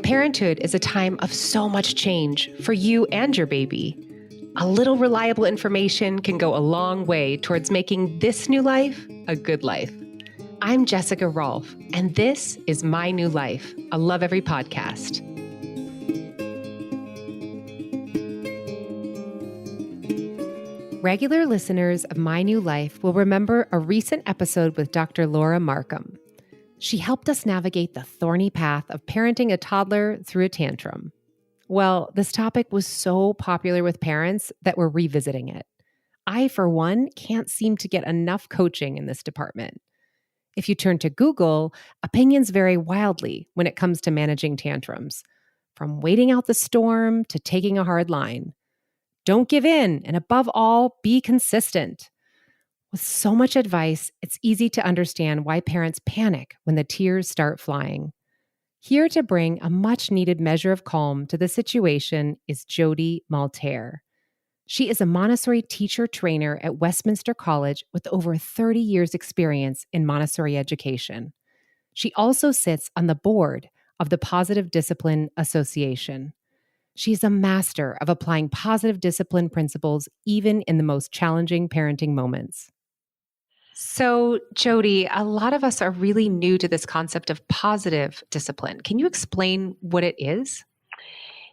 Parenthood is a time of so much change for you and your baby. A little reliable information can go a long way towards making this new life a good life. I'm Jessica Rolph, and this is My New Life, a Lovevery podcast. Regular listeners of My New Life will remember a recent episode with Dr. Laura Markham. She helped us navigate the thorny path of parenting a toddler through a tantrum. Well, this topic was so popular with parents that we're revisiting it. I, for one, can't seem to get enough coaching in this department. If you turn to Google, opinions vary wildly when it comes to managing tantrums, from waiting out the storm to taking a hard line. Don't give in, and above all, be consistent. With so much advice, it's easy to understand why parents panic when the tears start flying. Here to bring a much-needed measure of calm to the situation is Jody Malterre. She is a Montessori teacher-trainer at Westminster College with over 30 years' experience in Montessori education. She also sits on the board of the Positive Discipline Association. She's a master of applying positive discipline principles even in the most challenging parenting moments. So, Jody, a lot of us are really new to this concept of positive discipline. Can you explain what it is?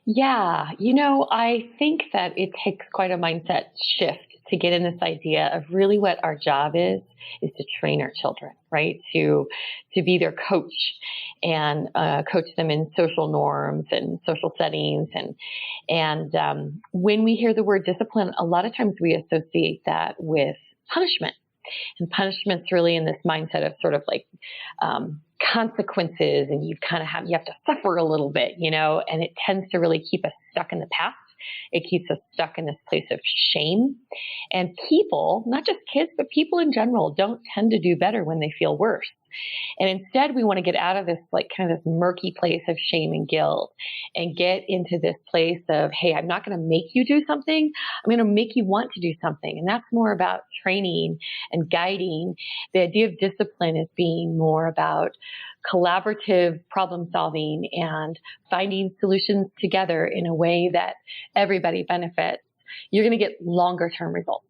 Yeah, I think that it takes quite a mindset shift to get in this idea of really what our job is to train our children, right? To be their coach and coach them in social norms and social settings. And when we hear the word discipline, a lot of times we associate that with punishment. And punishment's really in this mindset of sort of like consequences, and you have to suffer a little bit, and it tends to really keep us stuck in the past. It keeps us stuck in this place of shame. And people, not just kids, but people in general, don't tend to do better when they feel worse. And instead, we want to get out of this kind of this murky place of shame and guilt and get into this place of, hey, I'm not going to make you do something. I'm going to make you want to do something. And that's more about training and guiding. The idea of discipline is being more about collaborative problem solving and finding solutions together in a way that everybody benefits. You're going to get longer term results.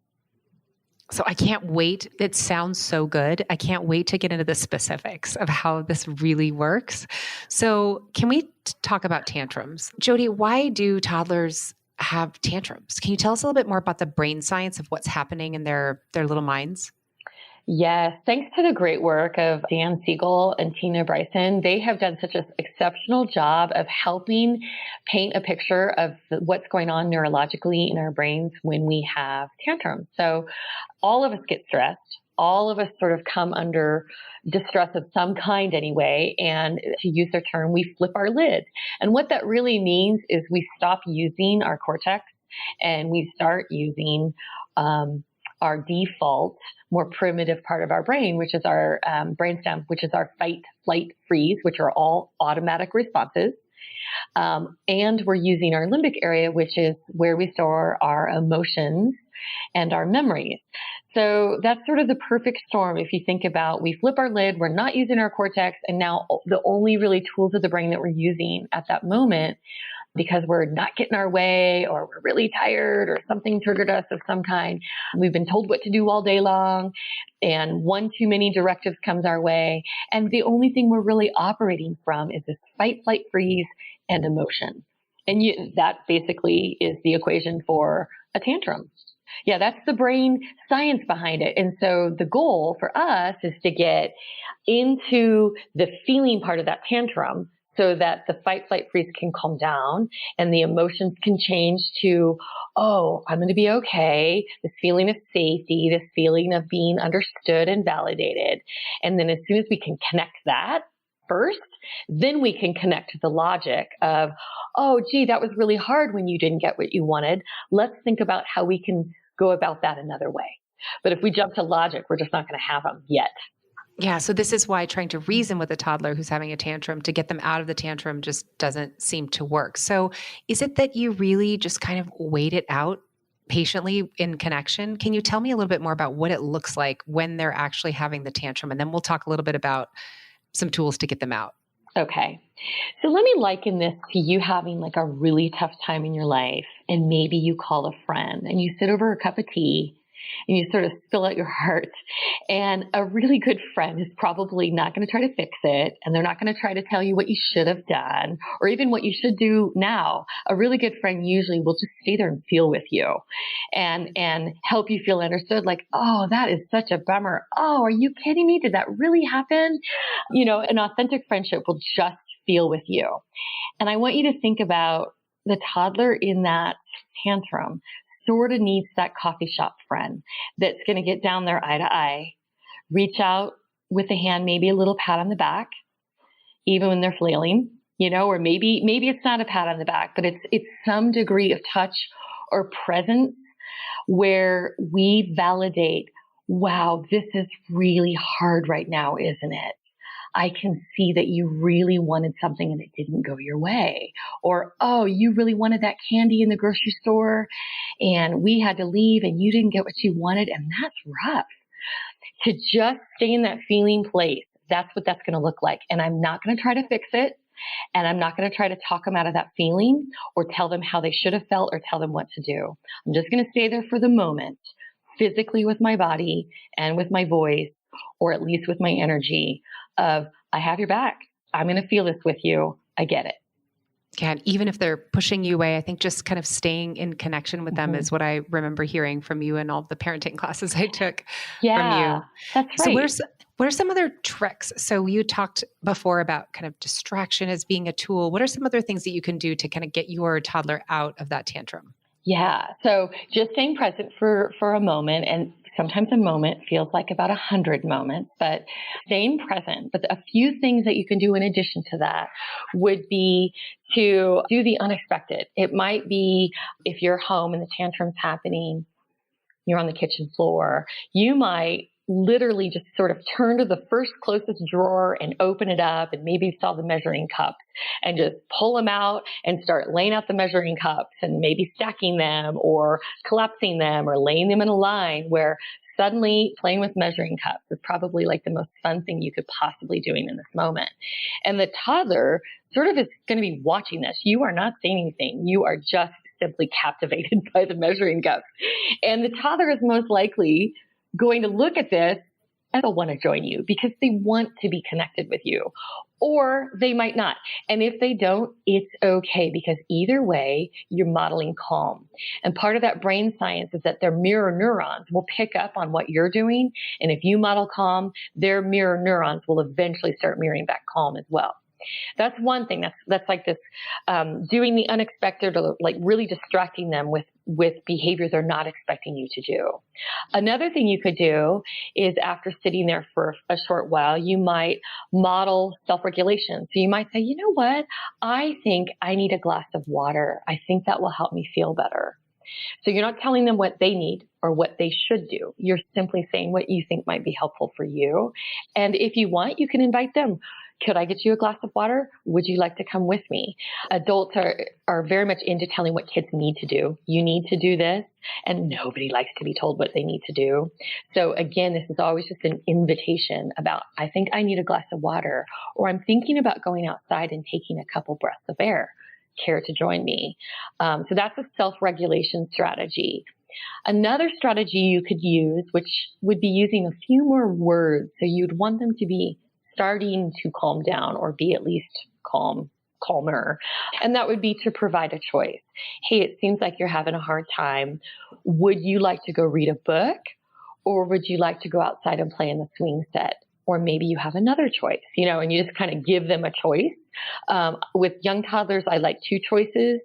So I can't wait. It sounds so good. I can't wait to get into the specifics of how this really works. So can we talk about tantrums? Jody, why do toddlers have tantrums? Can you tell us a little bit more about the brain science of what's happening in their little minds? Yes, thanks to the great work of Dan Siegel and Tina Bryson, they have done such an exceptional job of helping paint a picture of what's going on neurologically in our brains when we have tantrums. So all of us get stressed. All of us sort of come under distress of some kind anyway. And to use their term, we flip our lid. And what that really means is we stop using our cortex and we start using our default, more primitive part of our brain, which is our brainstem, which is our fight, flight, freeze, which are all automatic responses. And we're using our limbic area, which is where we store our emotions and our memories. So that's sort of the perfect storm. If you think about, we flip our lid, we're not using our cortex, and now the only really tools of the brain that we're using at that moment, because we're not getting our way or we're really tired or something triggered us of some kind. We've been told what to do all day long and one too many directives comes our way. And the only thing we're really operating from is this fight, flight, freeze, and emotion. And that basically is the equation for a tantrum. Yeah, that's the brain science behind it. And so the goal for us is to get into the feeling part of that tantrum so that the fight, flight, freeze can calm down and the emotions can change to, oh, I'm going to be okay. This feeling of safety, this feeling of being understood and validated. And then as soon as we can connect that first, then we can connect to the logic of, oh, gee, that was really hard when you didn't get what you wanted. Let's think about how we can go about that another way. But if we jump to logic, we're just not going to have them yet. Yeah. So this is why trying to reason with a toddler who's having a tantrum to get them out of the tantrum just doesn't seem to work. So is it that you really just kind of wait it out patiently in connection. Can you tell me a little bit more about what it looks like when they're actually having the tantrum? And then we'll talk a little bit about some tools to get them out. Okay. So let me liken this to you having like a really tough time in your life, and maybe you call a friend and you sit over a cup of tea and you sort of spill out your heart. And a really good friend is probably not going to try to fix it, and they're not going to try to tell you what you should have done or even what you should do now. A really good friend usually will just stay there and feel with you and help you feel understood. Like, oh, that is such a bummer. Oh, are you kidding me? Did that really happen? You know, an authentic friendship will just feel with you. And I want you to think about the toddler in that tantrum sort of needs that coffee shop friend that's going to get down there eye to eye, reach out with a hand, maybe a little pat on the back, even when they're flailing, you know, or maybe it's not a pat on the back, but it's some degree of touch or presence where we validate, wow, this is really hard right now, isn't it? I can see that you really wanted something and it didn't go your way. Or, oh, you really wanted that candy in the grocery store and we had to leave and you didn't get what you wanted. And that's rough. To just stay in that feeling place, that's what that's going to look like. And I'm not going to try to fix it. And I'm not going to try to talk them out of that feeling or tell them how they should have felt or tell them what to do. I'm just going to stay there for the moment, physically with my body and with my voice, or at least with my energy of, I have your back. I'm going to feel this with you. I get it. Yeah, and even if they're pushing you away, I think just kind of staying in connection with them is what I remember hearing from you and all the parenting classes I took from you. That's right. So what are some other tricks? So you talked before about kind of distraction as being a tool. What are some other things that you can do to kind of get your toddler out of that tantrum? Yeah. So just staying present for a moment, and sometimes a moment feels like about 100 moments, but staying present. But a few things that you can do in addition to that would be to do the unexpected. It might be if you're home and the tantrum's happening, you're on the kitchen floor, you might literally just sort of turn to the first closest drawer and open it up, and maybe you saw the measuring cups and just pull them out and start laying out the measuring cups and maybe stacking them or collapsing them or laying them in a line, where suddenly playing with measuring cups is probably like the most fun thing you could possibly doing in this moment. And the toddler sort of is going to be watching this. You are not saying anything. You are just simply captivated by the measuring cups. And the toddler is most likely going to look at this and they'll want to join you because they want to be connected with you, or they might not. And if they don't, it's okay, because either way, you're modeling calm. And part of that brain science is that their mirror neurons will pick up on what you're doing. And if you model calm, their mirror neurons will eventually start mirroring back calm as well. That's one thing. That's like this, doing the unexpected, or like really distracting them with behaviors they're not expecting you to do. Another thing you could do is, after sitting there for a short while, you might model self-regulation. So you might say, you know what? I think I need a glass of water. I think that will help me feel better. So you're not telling them what they need or what they should do. You're simply saying what you think might be helpful for you. And if you want, you can invite them. Could I get you a glass of water? Would you like to come with me? Adults are very much into telling what kids need to do. You need to do this, and nobody likes to be told what they need to do. So again, this is always just an invitation about, I think I need a glass of water, or I'm thinking about going outside and taking a couple breaths of air. Care to join me? So that's a self-regulation strategy. Another strategy you could use, which would be using a few more words. So you'd want them to be starting to calm down, or be at least calmer. And that would be to provide a choice. Hey, it seems like you're having a hard time. Would you like to go read a book, or would you like to go outside and play in the swing set? Or maybe you have another choice, and you just kind of give them a choice. With young toddlers, I like 2 choices.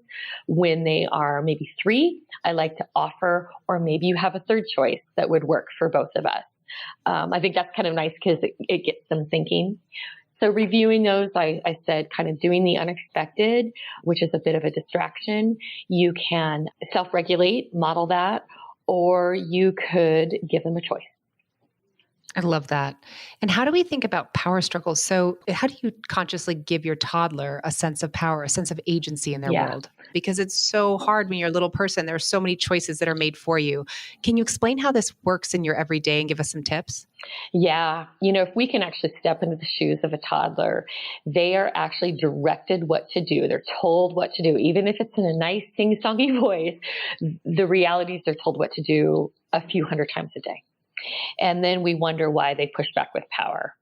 When they are maybe 3, I like to offer, or maybe you have a third choice that would work for both of us. I think that's kind of nice because it gets them thinking. So reviewing those, I said kind of doing the unexpected, which is a bit of a distraction. You can self-regulate, model that, or you could give them a choice. I love that. And how do we think about power struggles? So, how do you consciously give your toddler a sense of power, a sense of agency in their Yeah. world? Because it's so hard when you're a little person. There are so many choices that are made for you. Can you explain how this works in your everyday and give us some tips? Yeah. If we can actually step into the shoes of a toddler, they are actually directed what to do. They're told what to do, even if it's in a nice sing-songy voice. The reality is they're told what to do a few hundred times a day. And then we wonder why they push back with power.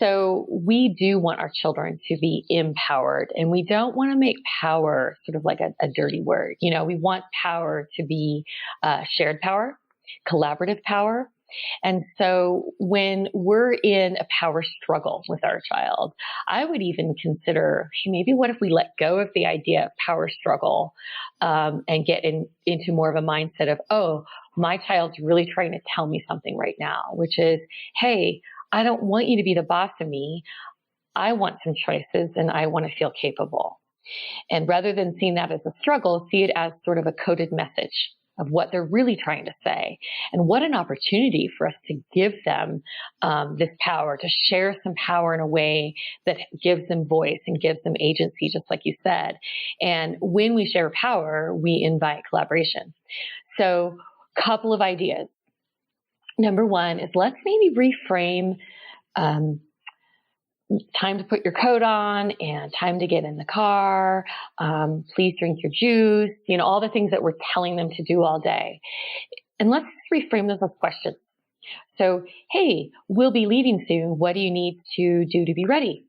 So we do want our children to be empowered, and we don't want to make power sort of like a dirty word. We want power to be shared power, collaborative power. And so when we're in a power struggle with our child, I would even consider, hey, maybe what if we let go of the idea of power struggle and get into more of a mindset of, oh, my child's really trying to tell me something right now, which is, hey, I don't want you to be the boss of me. I want some choices and I want to feel capable. And rather than seeing that as a struggle, see it as sort of a coded message of what they're really trying to say. And what an opportunity for us to give them this power, to share some power in a way that gives them voice and gives them agency, just like you said. And when we share power, we invite collaboration. So couple of ideas. Number one is let's maybe reframe time to put your coat on and time to get in the car. Please drink your juice, all the things that we're telling them to do all day. And let's reframe those as questions. So, hey, we'll be leaving soon. What do you need to do to be ready?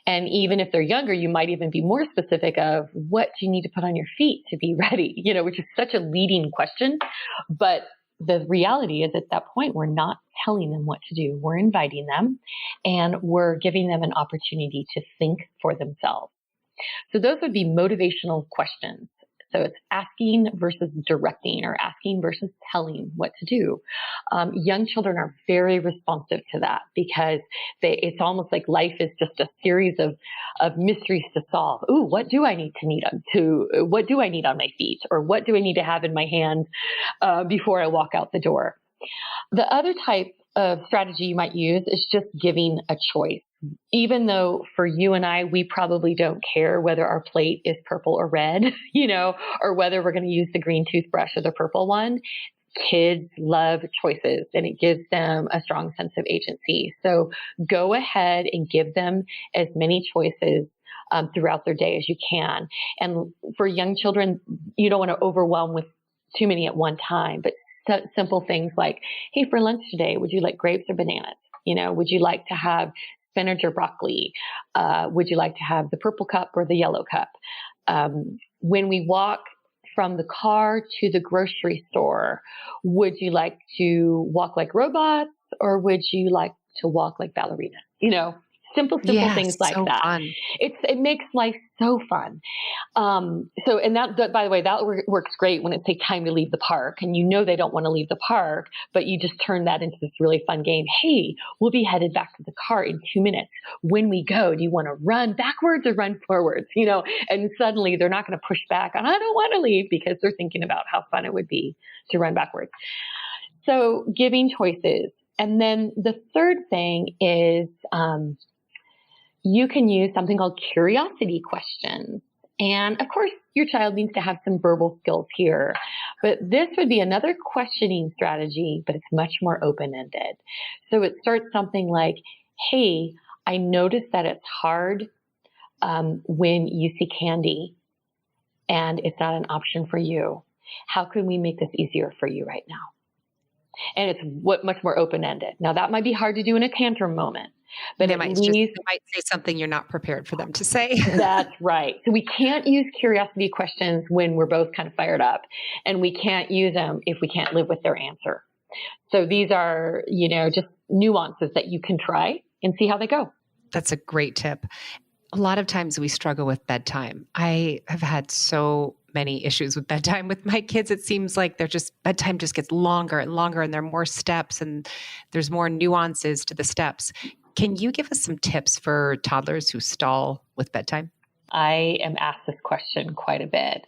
And even if they're younger, you might even be more specific of what do you need to put on your feet to be ready, which is such a leading question. But the reality is at that point, we're not telling them what to do. We're inviting them and we're giving them an opportunity to think for themselves. So those would be motivational questions. So it's asking versus directing, or asking versus telling what to do. Young children are very responsive to that because it's almost like life is just a series of mysteries to solve. Ooh, what do I need what do I need on my feet? Or what do I need to have in my hand before I walk out the door? The other type of strategy you might use is just giving a choice. Even though for you and I, we probably don't care whether our plate is purple or red, or whether we're going to use the green toothbrush or the purple one. Kids love choices and it gives them a strong sense of agency. So go ahead and give them as many choices throughout their day as you can. And for young children, you don't want to overwhelm with too many at one time, but simple things like, hey, for lunch today, would you like grapes or bananas? Would you like to have spinach or broccoli? Would you like to have the purple cup or the yellow cup? When we walk from the car to the grocery store, would you like to walk like robots or would you like to walk like ballerinas? Simple things like that. Fun. It makes life so fun. And that, by the way, that works great when it's time to leave the park and they don't want to leave the park, but you just turn that into this really fun game. Hey, we'll be headed back to the car in 2 minutes. When we go, do you want to run backwards or run forwards? And suddenly they're not going to push back on, I don't want to leave, because they're thinking about how fun it would be to run backwards. So giving choices. And then the third thing is, you can use something called curiosity questions. And of course, your child needs to have some verbal skills here. But this would be another questioning strategy, but it's much more open-ended. So it starts something like, hey, I noticed that it's hard when you see candy and it's not an option for you. How can we make this easier for you right now? And it's much more open-ended. Now, that might be hard to do in a tantrum moment. But they might say something you're not prepared for them to say. That's right. So we can't use curiosity questions when we're both kind of fired up, and we can't use them if we can't live with their answer. So these are, just nuances that you can try and see how they go. That's a great tip. A lot of times we struggle with bedtime. I have had so many issues with bedtime with my kids. It seems like bedtime just gets longer and longer, and there are more steps and there's more nuances to the steps. Can you give us some tips for toddlers who stall with bedtime? I am asked this question quite a bit.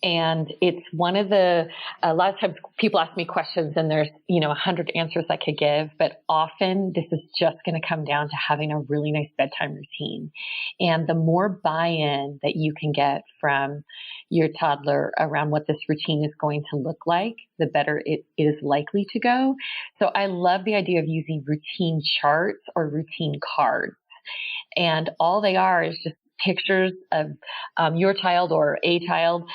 And it's a lot of times people ask me questions and there's, 100 answers I could give, but often this is just going to come down to having a really nice bedtime routine. And the more buy-in that you can get from your toddler around what this routine is going to look like, the better it is likely to go. So I love the idea of using routine charts or routine cards. And all they are is just pictures of your child or a child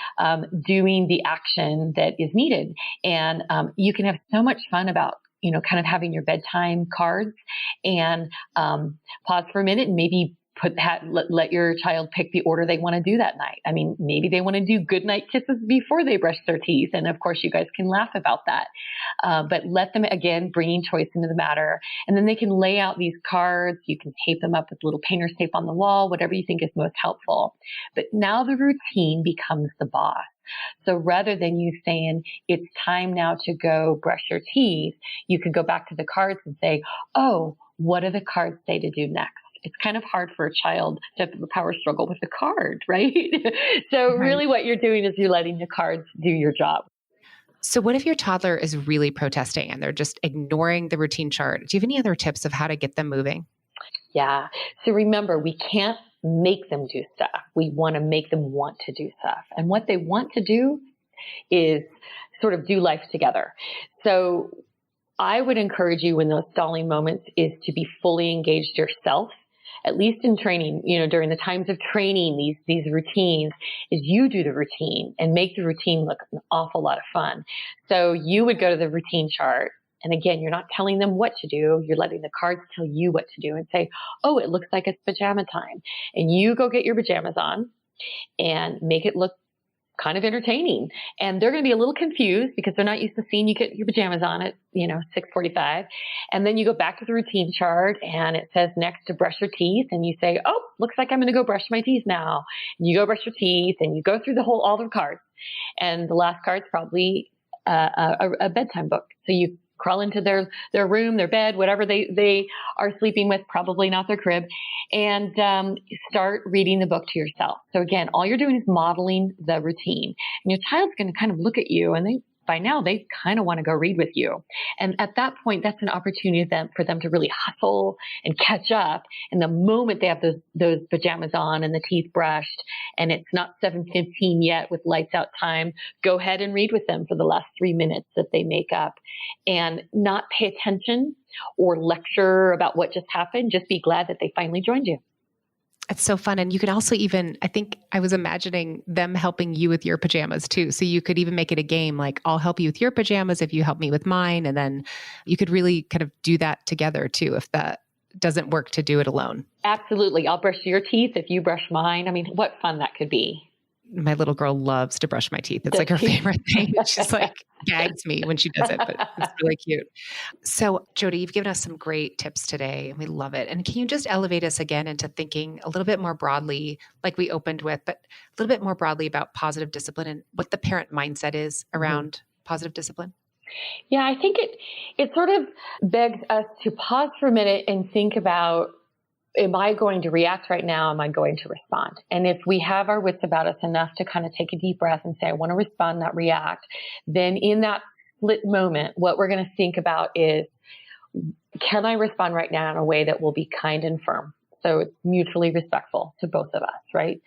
doing the action that is needed. And you can have so much fun about, kind of having your bedtime cards and pause for a minute and maybe let your child pick the order they want to do that night. I mean, maybe they want to do goodnight kisses before they brush their teeth. And of course, you guys can laugh about that. But let them, again, bringing choice into the matter. And then they can lay out these cards. You can tape them up with little painter's tape on the wall, whatever you think is most helpful. But now the routine becomes the boss. So rather than you saying, it's time now to go brush your teeth, you could go back to the cards and say, oh, what do the cards say to do next? It's kind of hard for a child to have a power struggle with a card, right? So really what you're doing is you're letting the cards do your job. So what if your toddler is really protesting and they're just ignoring the routine chart? Do you have any other tips of how to get them moving? Yeah. So remember, we can't make them do stuff. We want to make them want to do stuff. And what they want to do is sort of do life together. So I would encourage you in those stalling moments is to be fully engaged yourself. At least in training, during the times of training, these routines, is you do the routine and make the routine look an awful lot of fun. So you would go to the routine chart. And again, you're not telling them what to do. You're letting the cards tell you what to do and say, oh, it looks like it's pajama time. And you go get your pajamas on and make it look kind of entertaining. And they're going to be a little confused because they're not used to seeing you get your pajamas on at, 6:45. And then you go back to the routine chart and it says next to brush your teeth. And you say, oh, looks like I'm going to go brush my teeth now. And you go brush your teeth and you go through all the cards. And the last card's probably a bedtime book. So you crawl into their room, their bed, whatever they are sleeping with, probably not their crib, and start reading the book to yourself. So again, all you're doing is modeling the routine. And your child's going to kind of look at you and by now they kind of want to go read with you. And at that point, that's an opportunity for them to really hustle and catch up. And the moment they have those pajamas on and the teeth brushed and it's not 7:15 yet with lights out time, go ahead and read with them for the last 3 minutes that they make up and not pay attention or lecture about what just happened. Just be glad that they finally joined you. It's so fun. And you could also I think I was imagining them helping you with your pajamas too. So you could even make it a game, like I'll help you with your pajamas if you help me with mine. And then you could really kind of do that together too, if that doesn't work to do it alone. Absolutely. I'll brush your teeth if you brush mine. I mean, what fun that could be. My little girl loves to brush my teeth. It's like her favorite thing. She's like gags me when she does it, but it's really cute. So Jody, you've given us some great tips today and we love it. And can you just elevate us again into thinking a little bit more broadly, like we opened with, but a little bit more broadly about positive discipline and what the parent mindset is around positive discipline? Yeah, I think it sort of begs us to pause for a minute and think about, am I going to react right now? Am I going to respond? And if we have our wits about us enough to kind of take a deep breath and say, I want to respond, not react, then in that split moment, what we're going to think about is, can I respond right now in a way that will be kind and firm? So it's mutually respectful to both of us, right?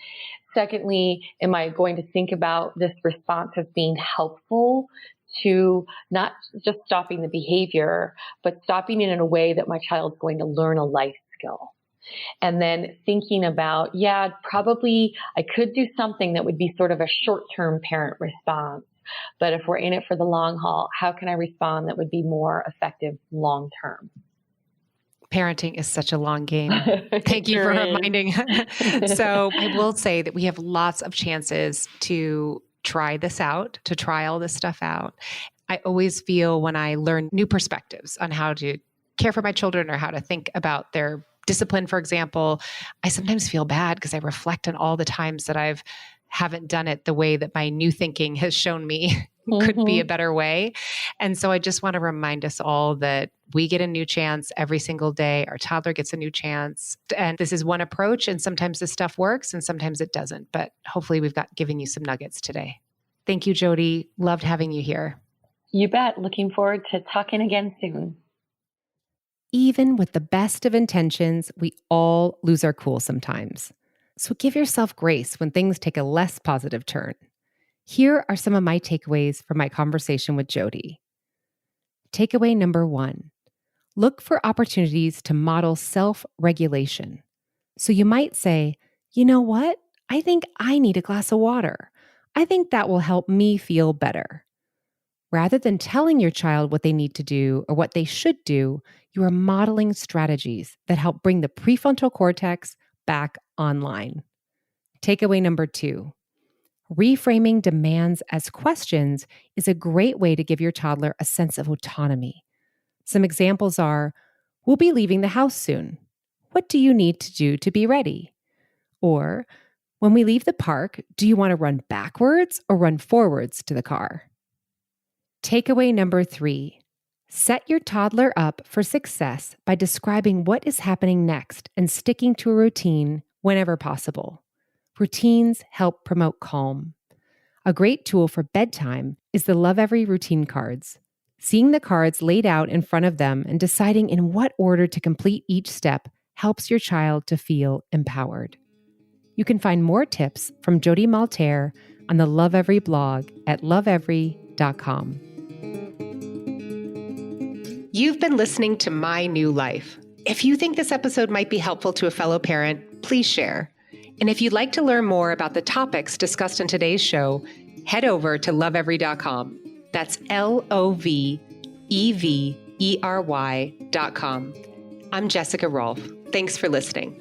Secondly, am I going to think about this response as being helpful to not just stopping the behavior, but stopping it in a way that my child's going to learn a life skill? And then thinking about, probably I could do something that would be sort of a short-term parent response. But if we're in it for the long haul, how can I respond that would be more effective long-term? Parenting is such a long game. Thank you for reminding. So I will say that we have lots of chances to try this out, to try all this stuff out. I always feel when I learn new perspectives on how to care for my children or how to think about their discipline, for example, I sometimes feel bad because I reflect on all the times that haven't done it the way that my new thinking has shown me could be a better way. And so I just want to remind us all that we get a new chance every single day. Our toddler gets a new chance. And this is one approach. And sometimes this stuff works and sometimes it doesn't. But hopefully we've given you some nuggets today. Thank you, Jody. Loved having you here. You bet. Looking forward to talking again soon. Even with the best of intentions, we all lose our cool sometimes. So give yourself grace when things take a less positive turn. Here are some of my takeaways from my conversation with Jody. Takeaway number 1, look for opportunities to model self-regulation. So you might say, you know what? I think I need a glass of water. I think that will help me feel better. Rather than telling your child what they need to do or what they should do, you are modeling strategies that help bring the prefrontal cortex back online. Takeaway number 2, reframing demands as questions is a great way to give your toddler a sense of autonomy. Some examples are, we'll be leaving the house soon. What do you need to do to be ready? Or, when we leave the park, do you want to run backwards or run forwards to the car? Takeaway number 3, set your toddler up for success by describing what is happening next and sticking to a routine whenever possible. Routines help promote calm. A great tool for bedtime is the Lovevery routine cards. Seeing the cards laid out in front of them and deciding in what order to complete each step helps your child to feel empowered. You can find more tips from Jody Malterre on the Lovevery blog at lovevery.com. You've been listening to My New Life. If you think this episode might be helpful to a fellow parent, please share. And if you'd like to learn more about the topics discussed in today's show, head over to lovevery.com. That's lovevery.com. I'm Jessica Rolph. Thanks for listening.